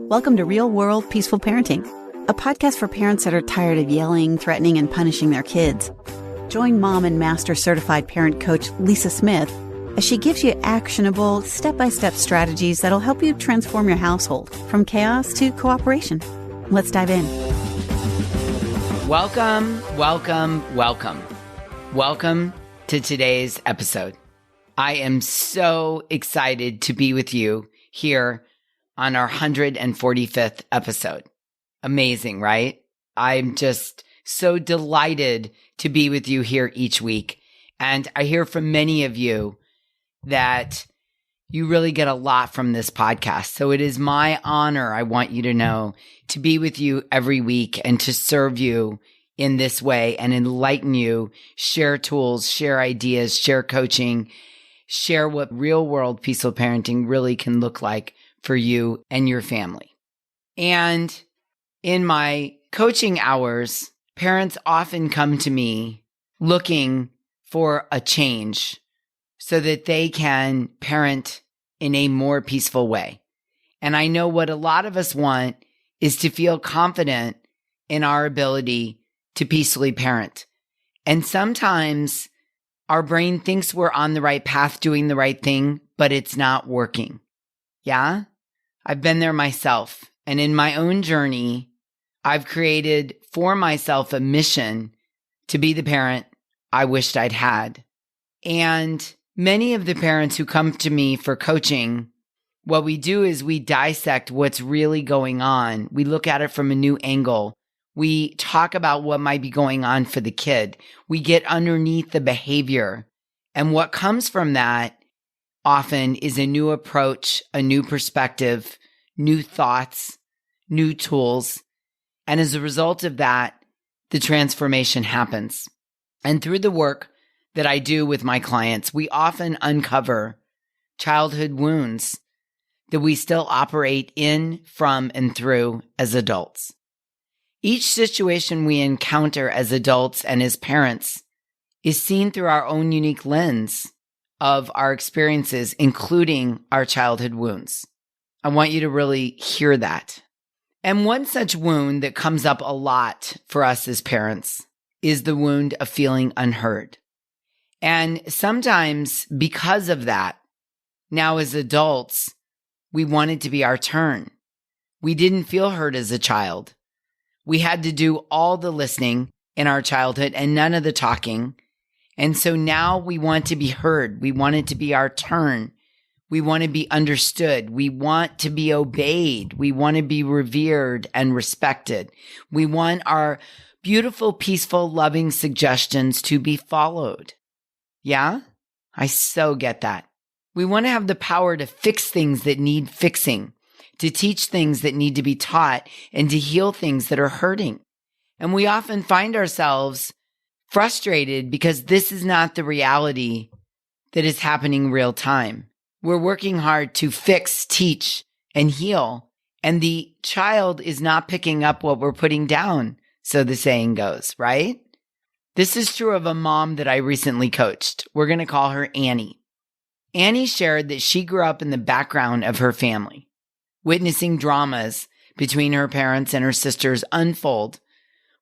Welcome to Real World Peaceful Parenting, a podcast for parents that are tired of yelling, threatening, and punishing their kids. Join mom and master certified parent coach Lisa Smith as she gives you actionable, step-by-step strategies that'll help you transform your household from chaos to cooperation. Let's dive in. Welcome to today's episode. I am so excited to be with you here on our 145th episode. Amazing, right? I'm just so delighted to be with you here each week. And I hear from many of you that you really get a lot from this podcast. So it is my honor, I want you to know, to be with you every week and to serve you in this way and enlighten you, share tools, share ideas, share coaching, share what real world peaceful parenting really can look like for you and your family. And in my coaching hours, parents often come to me looking for a change so that they can parent in a more peaceful way. And I know what a lot of us want is to feel confident in our ability to peacefully parent. And sometimes our brain thinks we're on the right path doing the right thing, but it's not working. Yeah? I've been there myself. And in my own journey, I've created for myself a mission to be the parent I wished I'd had. And many of the parents who come to me for coaching, what we do is we dissect what's really going on. We look at it from a new angle. We talk about what might be going on for the kid. We get underneath the behavior. And what comes from that often is a new approach, a new perspective, new thoughts, new tools. And as a result of that, the transformation happens. And through the work that I do with my clients, we often uncover childhood wounds that we still operate in, from, and through as adults. Each situation we encounter as adults and as parents is seen through our own unique lens of our experiences, including our childhood wounds. I want you to really hear that. And one such wound that comes up a lot for us as parents is the wound of feeling unheard. And sometimes because of that, now as adults, we want it to be our turn. We didn't feel heard as a child. We had to do all the listening in our childhood and none of the talking. And so now we want to be heard. We want it to be our turn. We want to be understood. We want to be obeyed. We want to be revered and respected. We want our beautiful, peaceful, loving suggestions to be followed. Yeah? I so get that. We want to have the power to fix things that need fixing, to teach things that need to be taught, and to heal things that are hurting. And we often find ourselves frustrated because this is not the reality that is happening real time. We're working hard to fix, teach, and heal, and the child is not picking up what we're putting down, so the saying goes, right? This is true of a mom that I recently coached. We're going to call her Annie. Annie shared that she grew up in the background of her family, witnessing dramas between her parents and her sisters unfold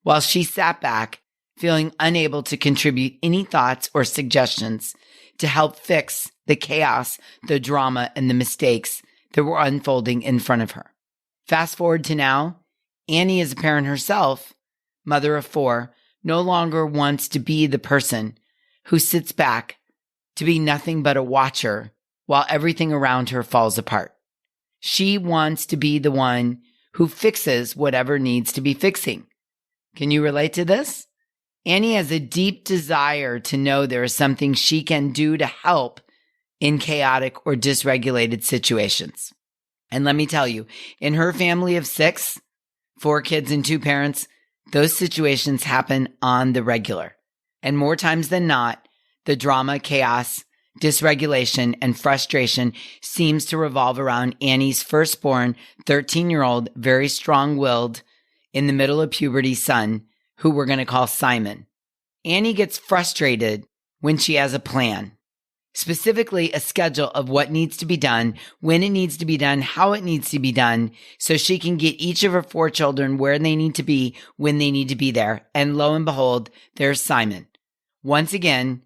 while she sat back, feeling unable to contribute any thoughts or suggestions to help fix the chaos, the drama, and the mistakes that were unfolding in front of her. Fast forward to now, Annie is a parent herself, mother of 4, no longer wants to be the person who sits back to be nothing but a watcher while everything around her falls apart. She wants to be the one who fixes whatever needs to be fixing. Can you relate to this? Annie has a deep desire to know there is something she can do to help in chaotic or dysregulated situations. And let me tell you, in her family of 6, 4 kids and 2 parents, those situations happen on the regular. And more times than not, the drama, chaos, dysregulation, and frustration seems to revolve around Annie's firstborn, 13-year-old, very strong-willed, in the middle of puberty son, who we're going to call Simon. Annie gets frustrated when she has a plan. specifically a schedule of what needs to be done, when it needs to be done, how it needs to be done, so she can get each of her 4 children where they need to be when they need to be there. And lo and behold, there's Simon. Once again,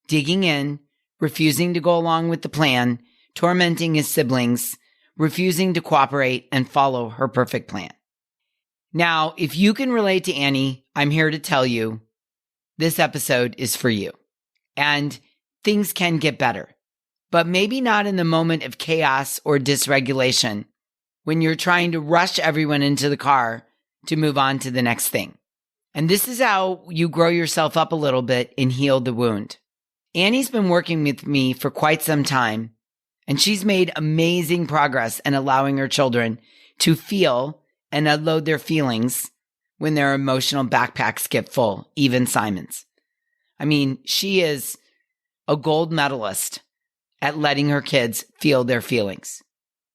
digging in, refusing to go along with the plan, tormenting his siblings, refusing to cooperate and follow her perfect plan. Now, if you can relate to Annie, I'm here to tell you this episode is for you. And things can get better, but maybe not in the moment of chaos or dysregulation when you're trying to rush everyone into the car to move on to the next thing. And this is how you grow yourself up a little bit and heal the wound. Annie's been working with me for quite some time, and she's made amazing progress in allowing her children to feel and unload their feelings when their emotional backpacks get full, even Simon's. I mean, she is a gold medalist at letting her kids feel their feelings.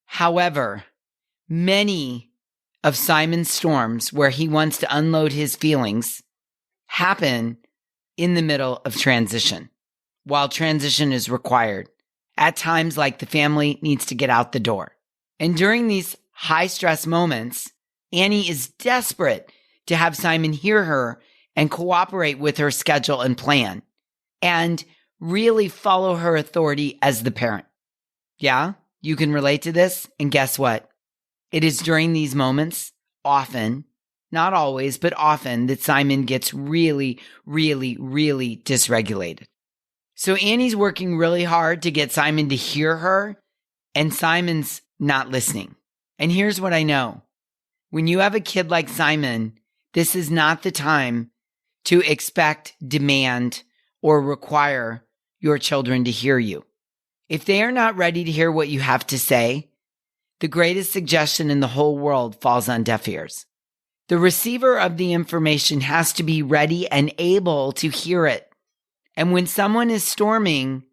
However, many of Simon's storms where he wants to unload his feelings happen in the middle of transition, while transition is required. At times, like the family needs to get out the door. And during these high stress moments, Annie is desperate to have Simon hear her and cooperate with her schedule and plan, and really follow her authority as the parent. Yeah, you can relate to this. And guess what? It is during these moments, often, not always, but often, that Simon gets really, really, really dysregulated. So Annie's working really hard to get Simon to hear her, and Simon's not listening. And here's what I know. When you have a kid like Simon, this is not the time to expect, demand, or require your children to hear you. If they are not ready to hear what you have to say, the greatest suggestion in the whole world falls on deaf ears. The receiver of the information has to be ready and able to hear it. And when someone is storming,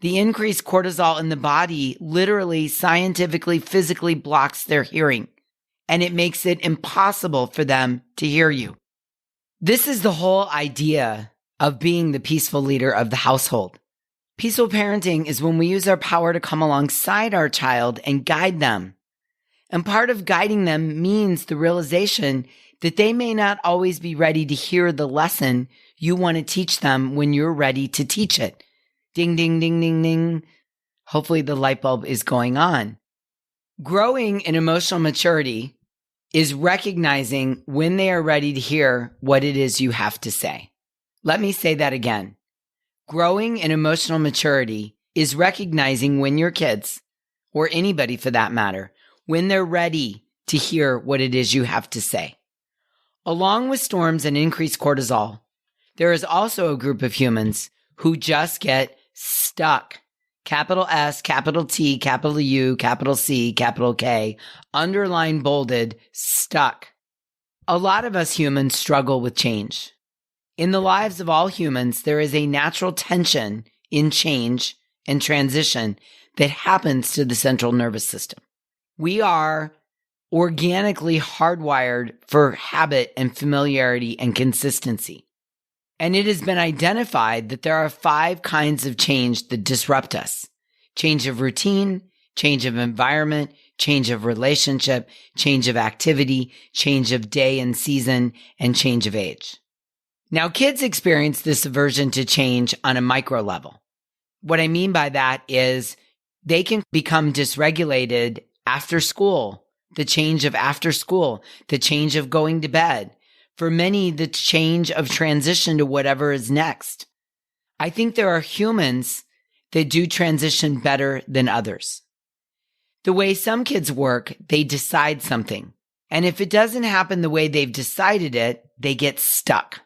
the increased cortisol in the body literally, scientifically, physically blocks their hearing, and it makes it impossible for them to hear you. This is the whole idea of being the peaceful leader of the household. Peaceful parenting is when we use our power to come alongside our child and guide them. And part of guiding them means the realization that they may not always be ready to hear the lesson you want to teach them when you're ready to teach it. Ding, ding, ding, ding, ding. Hopefully the light bulb is going on. Growing in emotional maturity is recognizing when they are ready to hear what it is you have to say. Let me say that again. Growing in emotional maturity is recognizing when your kids, or anybody for that matter, when they're ready to hear what it is you have to say. Along with storms and increased cortisol, there is also a group of humans who just get stuck. Capital S, capital T, capital U, capital C, capital K, underlined, bolded, stuck. A lot of us humans struggle with change. In the lives of all humans, there is a natural tension in change and transition that happens to the central nervous system. We are organically hardwired for habit and familiarity and consistency. And it has been identified that there are 5 kinds of change that disrupt us. Change of routine, change of environment, change of relationship, change of activity, change of day and season, and change of age. Now, kids experience this aversion to change on a micro level. What I mean by that is they can become dysregulated after school, the change of after school, the change of going to bed. For many, the change of transition to whatever is next. I think there are humans that do transition better than others. The way some kids work, they decide something. And if it doesn't happen the way they've decided it, they get stuck.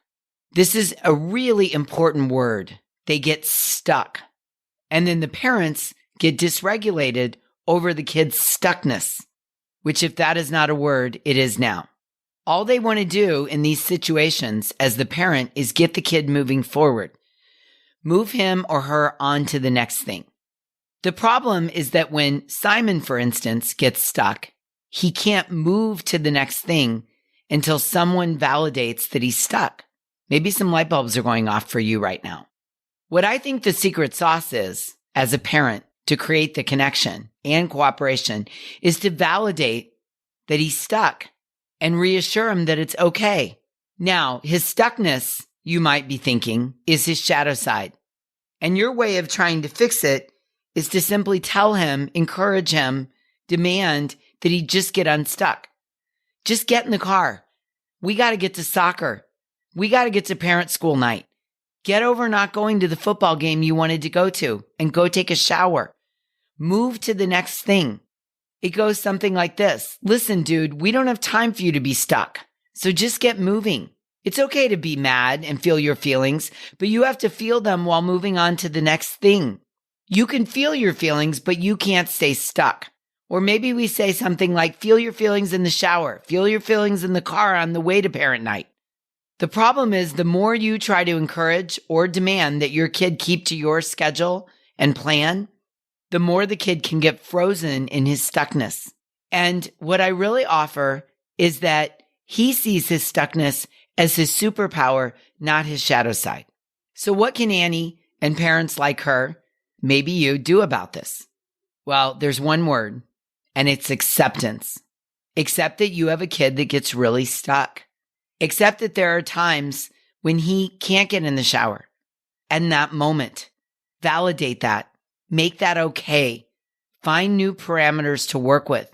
This is a really important word. They get stuck. And then the parents get dysregulated over the kid's stuckness, which if that is not a word, it is now. All they want to do in these situations as the parent is get the kid moving forward. Move him or her on to the next thing. The problem is that when Simon, for instance, gets stuck, he can't move to the next thing until someone validates that he's stuck. Maybe some light bulbs are going off for you right now. What I think the secret sauce is, as a parent to create the connection and cooperation is to validate that he's stuck and reassure him that it's okay. Now, his stuckness, you might be thinking, is his shadow side. And your way of trying to fix it is to simply tell him, encourage him, demand that he just get unstuck. Just get in the car. We got to get to soccer. We got to get to parent school night. Get over not going to the football game you wanted to go to and go take a shower. Move to the next thing. It goes something like this. Listen, dude, we don't have time for you to be stuck. So just get moving. It's okay to be mad and feel your feelings, but you have to feel them while moving on to the next thing. You can feel your feelings, but you can't stay stuck. Or maybe we say something like, feel your feelings in the shower, feel your feelings in the car on the way to parent night. The problem is the more you try to encourage or demand that your kid keep to your schedule and plan, the more the kid can get frozen in his stuckness. And what I really offer is that he sees his stuckness as his superpower, not his shadow side. So what can Annie and parents like her, maybe you, do about this? Well, there's one word, and it's acceptance. Accept that you have a kid that gets really stuck. Accept that there are times when he can't get in the shower. And that moment, validate that. Make that okay. Find new parameters to work with.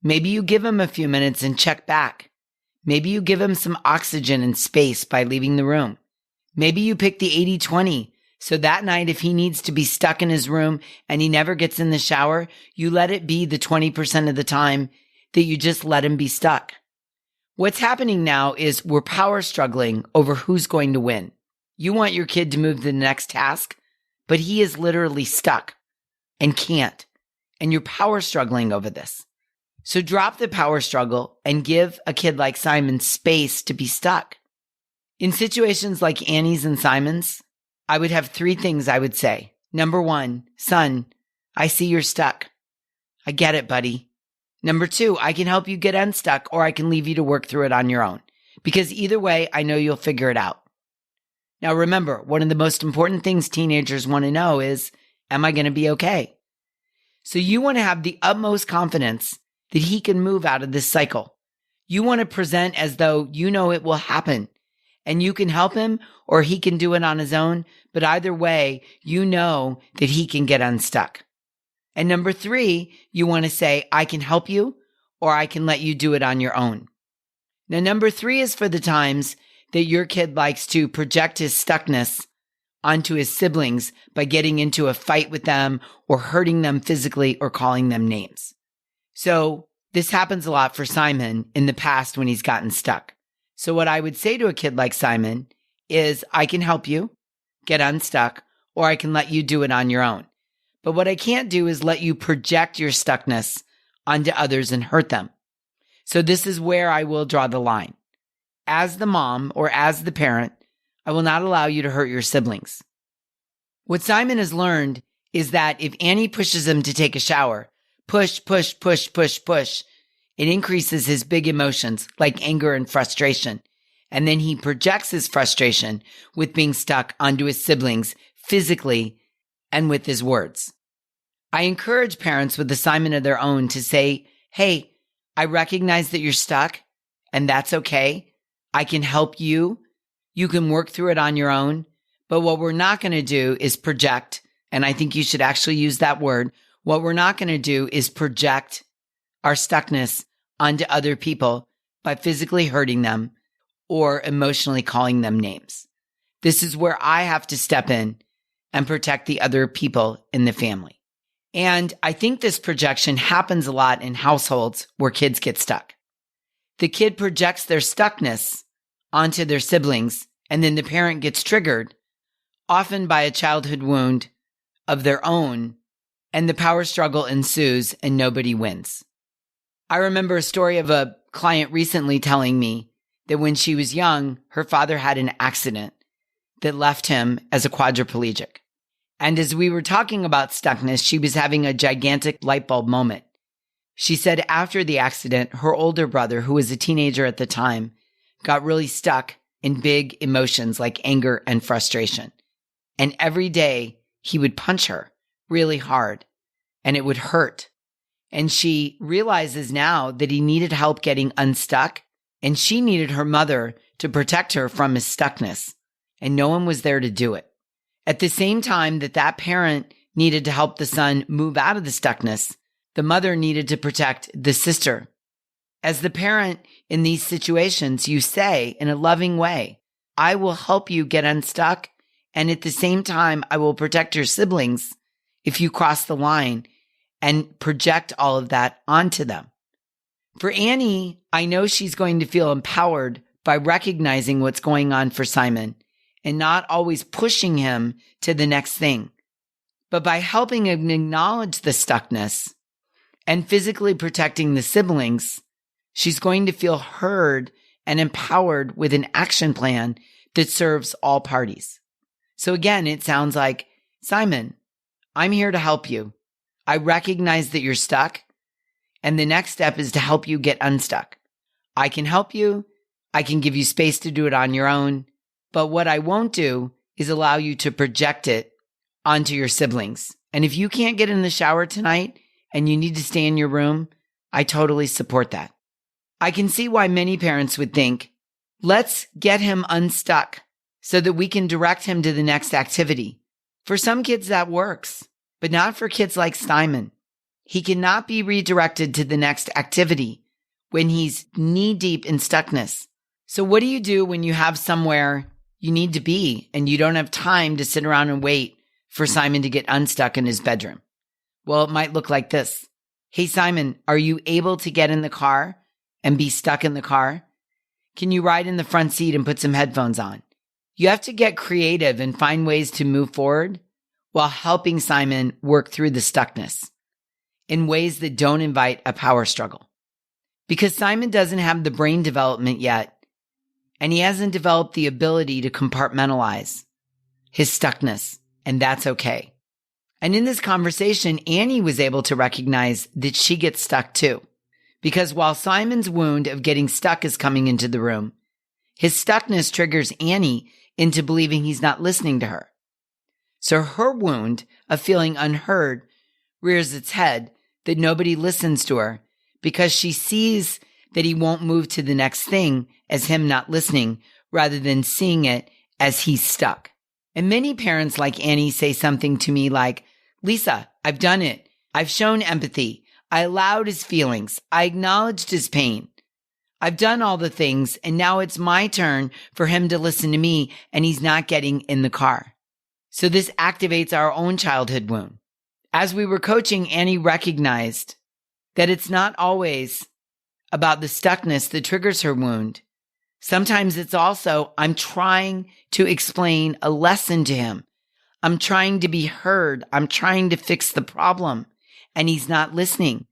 Maybe you give him a few minutes and check back. Maybe you give him some oxygen and space by leaving the room. Maybe you pick the 80-20. So that night, if he needs to be stuck in his room and he never gets in the shower, you let it be the 20% of the time that you just let him be stuck. What's happening now is we're power struggling over who's going to win. You want your kid to move to the next task, but he is literally stuck and can't. And you're power struggling over this. So drop the power struggle and give a kid like Simon space to be stuck. In situations like Annie's and Simon's, I would have 3 things I would say. Number 1, son, I see you're stuck. I get it, buddy. Number 2, I can help you get unstuck, or I can leave you to work through it on your own. Because either way, I know you'll figure it out. Now remember, one of the most important things teenagers want to know is, am I going to be okay? So you want to have the utmost confidence that he can move out of this cycle. You want to present as though you know it will happen. And you can help him or he can do it on his own. But either way, you know that he can get unstuck. And number 3, you want to say, I can help you or I can let you do it on your own. Now, number 3 is for the times that your kid likes to project his stuckness onto his siblings by getting into a fight with them or hurting them physically or calling them names. So this happens a lot for Simon in the past when he's gotten stuck. So what I would say to a kid like Simon is, I can help you get unstuck, or I can let you do it on your own. But what I can't do is let you project your stuckness onto others and hurt them. So this is where I will draw the line. As the mom or as the parent, I will not allow you to hurt your siblings. What Simon has learned is that if Annie pushes him to take a shower, push, it increases his big emotions like anger and frustration. And then he projects his frustration with being stuck onto his siblings physically and with his words. I encourage parents with assignment of their own to say, hey, I recognize that you're stuck and that's okay. I can help you. You can work through it on your own. But what we're not going to do is project. And I think you should actually use that word. What we're not going to do is project our stuckness onto other people by physically hurting them or emotionally calling them names. This is where I have to step in and protect the other people in the family. And I think this projection happens a lot in households where kids get stuck. The kid projects their stuckness onto their siblings, and then the parent gets triggered, often by a childhood wound of their own, and the power struggle ensues and nobody wins. I remember a story of a client recently telling me that when she was young, her father had an accident that left him as a quadriplegic. And as we were talking about stuckness, she was having a gigantic light bulb moment. She said after the accident, her older brother, who was a teenager at the time, got really stuck in big emotions like anger and frustration. And every day he would punch her really hard and it would hurt. And she realizes now that he needed help getting unstuck, and she needed her mother to protect her from his stuckness, and no one was there to do it. At the same time that parent needed to help the son move out of the stuckness, the mother needed to protect the sister. As the parent in these situations, you say in a loving way, I will help you get unstuck, and at the same time, I will protect your siblings if you cross the line, and project all of that onto them. For Annie, I know she's going to feel empowered by recognizing what's going on for Simon and not always pushing him to the next thing, but by helping him acknowledge the stuckness and physically protecting the siblings, she's going to feel heard and empowered with an action plan that serves all parties. So again, it sounds like, Simon, I'm here to help you. I recognize that you're stuck, and the next step is to help you get unstuck. I can help you. I can give you space to do it on your own. But what I won't do is allow you to project it onto your siblings. And if you can't get in the shower tonight and you need to stay in your room, I totally support that. I can see why many parents would think, let's get him unstuck so that we can direct him to the next activity. For some kids that works, but not for kids like Simon. He cannot be redirected to the next activity when he's knee-deep in stuckness. So what do you do when you have somewhere you need to be and you don't have time to sit around and wait for Simon to get unstuck in his bedroom? Well, it might look like this. Hey, Simon, are you able to get in the car and be stuck in the car? Can you ride in the front seat and put some headphones on? You have to get creative and find ways to move forward while helping Simon work through the stuckness in ways that don't invite a power struggle. Because Simon doesn't have the brain development yet, and he hasn't developed the ability to compartmentalize his stuckness, and that's okay. And in this conversation, Annie was able to recognize that she gets stuck too. Because while Simon's wound of getting stuck is coming into the room, his stuckness triggers Annie into believing he's not listening to her. So her wound of feeling unheard rears its head that nobody listens to her because she sees that he won't move to the next thing as him not listening rather than seeing it as he's stuck. And many parents like Annie say something to me like, Lisa, I've done it. I've shown empathy. I allowed his feelings. I acknowledged his pain. I've done all the things, and now it's my turn for him to listen to me, and he's not getting in the car. So this activates our own childhood wound. As we were coaching, Annie recognized that it's not always about the stuckness that triggers her wound. Sometimes it's also, I'm trying to explain a lesson to him. I'm trying to be heard. I'm trying to fix the problem, and he's not listening.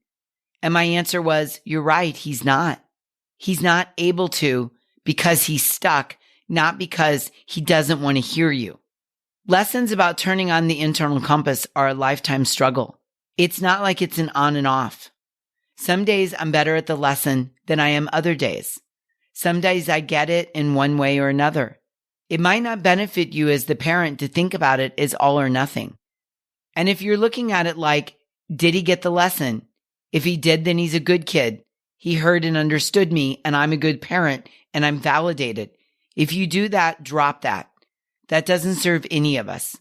And my answer was, you're right, he's not. He's not able to because he's stuck, not because he doesn't want to hear you. Lessons about turning on the internal compass are a lifetime struggle. It's not like it's an on and off. Some days I'm better at the lesson than I am other days. Some days I get it in one way or another. It might not benefit you as the parent to think about it as all or nothing. And if you're looking at it like, did he get the lesson? If he did, then he's a good kid. He heard and understood me, and I'm a good parent, and I'm validated. If you do that, drop that. That doesn't serve any of us.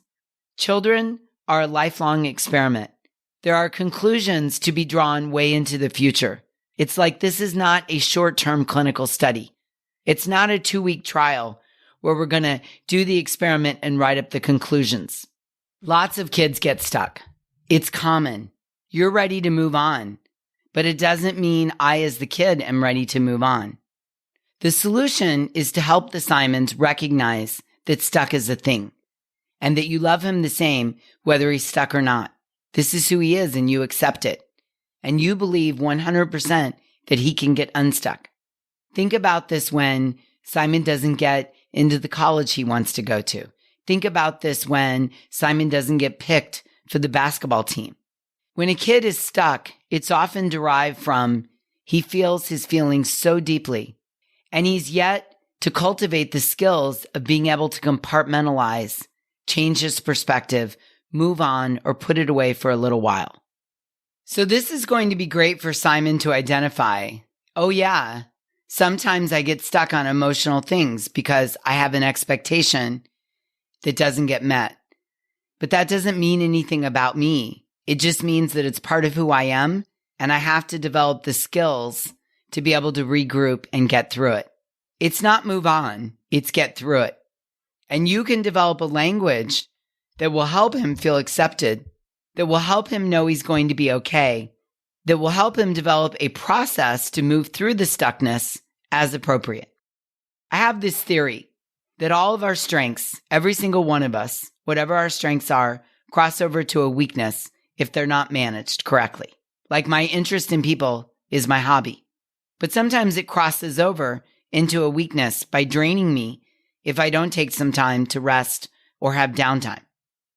Children are a lifelong experiment. There are conclusions to be drawn way into the future. It's like this is not a short-term clinical study. It's not a 2-week trial where we're going to do the experiment and write up the conclusions. Lots of kids get stuck. It's common. You're ready to move on, but it doesn't mean I, as the kid, am ready to move on. The solution is to help the Simons recognize that stuck is a thing and that you love him the same whether he's stuck or not. This is who he is and you accept it. And you believe 100% that he can get unstuck. Think about this when Simon doesn't get into the college he wants to go to. Think about this when Simon doesn't get picked for the basketball team. When a kid is stuck, it's often derived from he feels his feelings so deeply, and he's yet to cultivate the skills of being able to compartmentalize, change his perspective, move on, or put it away for a little while. So this is going to be great for Simon to identify. Oh yeah, sometimes I get stuck on emotional things because I have an expectation that doesn't get met. But that doesn't mean anything about me. It just means that it's part of who I am, and I have to develop the skills to be able to regroup and get through it. It's not move on, it's get through it. And you can develop a language that will help him feel accepted, that will help him know he's going to be okay, that will help him develop a process to move through the stuckness as appropriate. I have this theory that all of our strengths, every single one of us, whatever our strengths are, cross over to a weakness if they're not managed correctly. Like my interest in people is my hobby. But sometimes it crosses over into a weakness by draining me if I don't take some time to rest or have downtime.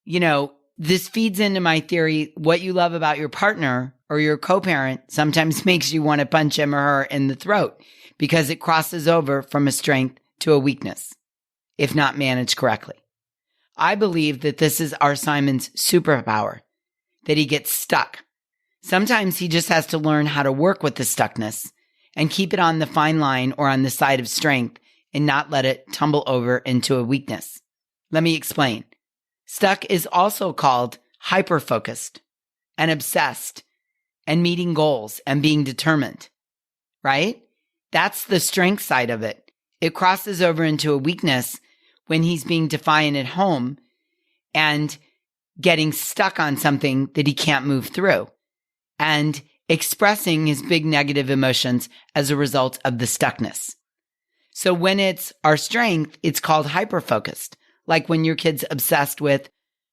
You know, this feeds into my theory, what you love about your partner or your co-parent sometimes makes you want to punch him or her in the throat because it crosses over from a strength to a weakness, if not managed correctly. I believe that this is our Simon's superpower, that he gets stuck. Sometimes he just has to learn how to work with the stuckness and keep it on the fine line or on the side of strength and not let it tumble over into a weakness. Let me explain. Stuck is also called hyper-focused and obsessed and meeting goals and being determined, right? That's the strength side of it. It crosses over into a weakness when he's being defiant at home and getting stuck on something that he can't move through and expressing his big negative emotions as a result of the stuckness. So when it's our strength, it's called hyper-focused, like when your kid's obsessed with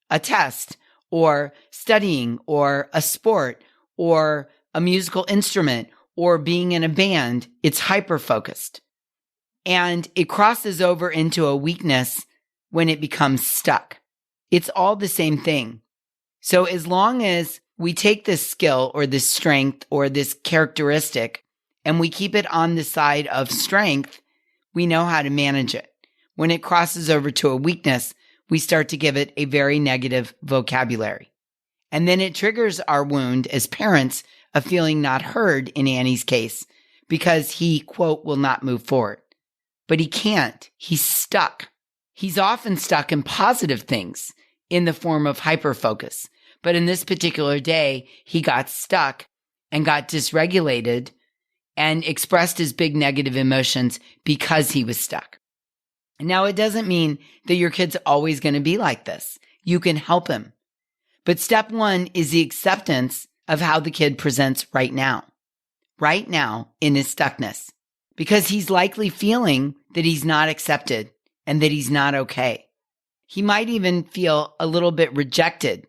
a test or studying or a sport or a musical instrument or being in a band, it's hyper-focused. And it crosses over into a weakness when it becomes stuck. It's all the same thing. So as long as we take this skill or this strength or this characteristic and we keep it on the side of strength, we know how to manage it. When it crosses over to a weakness, we start to give it a very negative vocabulary. And then it triggers our wound as parents of feeling not heard in Annie's case because he, quote, will not move forward. But he can't. He's stuck. He's often stuck in positive things in the form of hyperfocus. But in this particular day, he got stuck and got dysregulated and expressed his big negative emotions because he was stuck. Now, it doesn't mean that your kid's always going to be like this. You can help him. But step one is the acceptance of how the kid presents right now in his stuckness, because he's likely feeling that he's not accepted and that he's not okay. He might even feel a little bit rejected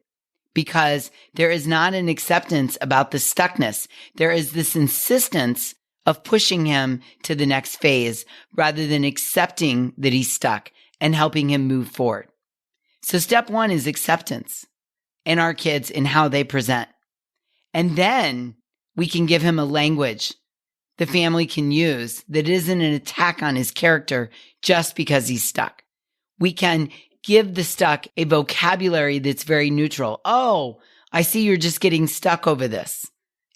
because there is not an acceptance about the stuckness. There is this insistence of pushing him to the next phase rather than accepting that he's stuck and helping him move forward. So step one is acceptance in our kids in how they present. And then we can give him a language the family can use that isn't an attack on his character just because he's stuck. We can give the stuck a vocabulary that's very neutral. Oh, I see you're just getting stuck over this.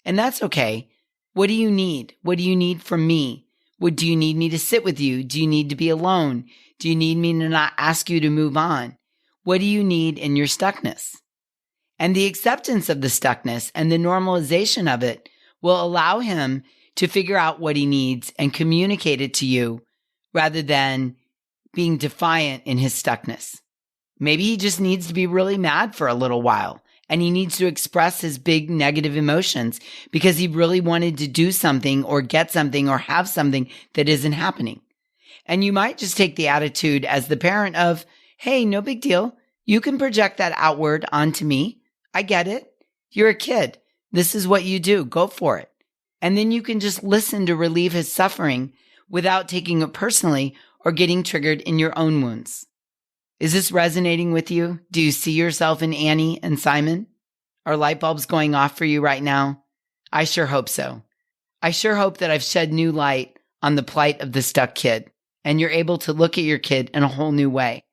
And that's okay. What do you need? What do you need from me? Do you need me to sit with you? Do you need to be alone? Do you need me to not ask you to move on? What do you need in your stuckness? And the acceptance of the stuckness and the normalization of it will allow him to figure out what he needs and communicate it to you rather than being defiant in his stuckness. Maybe he just needs to be really mad for a little while and he needs to express his big negative emotions because he really wanted to do something or get something or have something that isn't happening. And you might just take the attitude as the parent of, hey, no big deal. You can project that outward onto me. I get it. You're a kid. This is what you do. Go for it. And then you can just listen to relieve his suffering without taking it personally or getting triggered in your own wounds. Is this resonating with you? Do you see yourself in Annie and Simon? Are light bulbs going off for you right now? I sure hope so. I sure hope that I've shed new light on the plight of the stuck kid and you're able to look at your kid in a whole new way.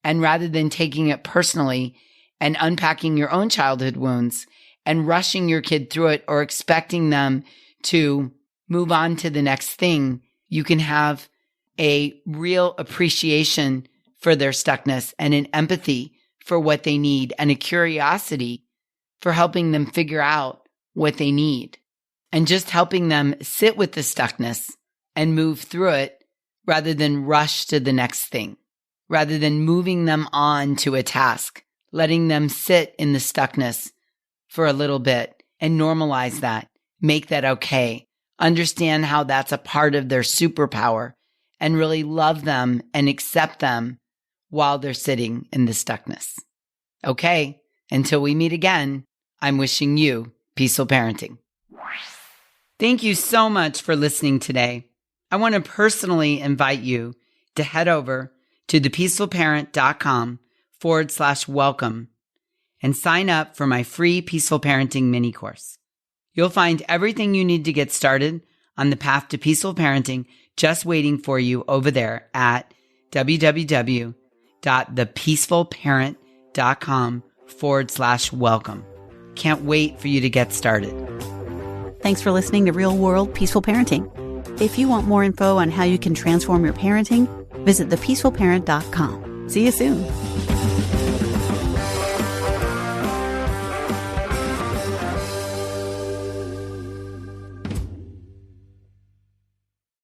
And rather than taking it personally and unpacking your own childhood wounds and rushing your kid through it or expecting them to move on to the next thing, you can have a real appreciation for their stuckness and an empathy for what they need and a curiosity for helping them figure out what they need and just helping them sit with the stuckness and move through it rather than rush to the next thing, rather than moving them on to a task, letting them sit in the stuckness for a little bit and normalize that, make that okay, understand how that's a part of their superpower and really love them and accept them while they're sitting in the stuckness. Okay, until we meet again, I'm wishing you peaceful parenting. Thank you so much for listening today. I want to personally invite you to head over to thepeacefulparent.com/welcome and sign up for my free Peaceful Parenting mini course. You'll find everything you need to get started on the path to peaceful parenting just waiting for you over there at www.thepeacefulparent.com/welcome. Can't wait for you to get started. Thanks for listening to Real World Peaceful Parenting. If you want more info on how you can transform your parenting, visit thepeacefulparent.com. See you soon.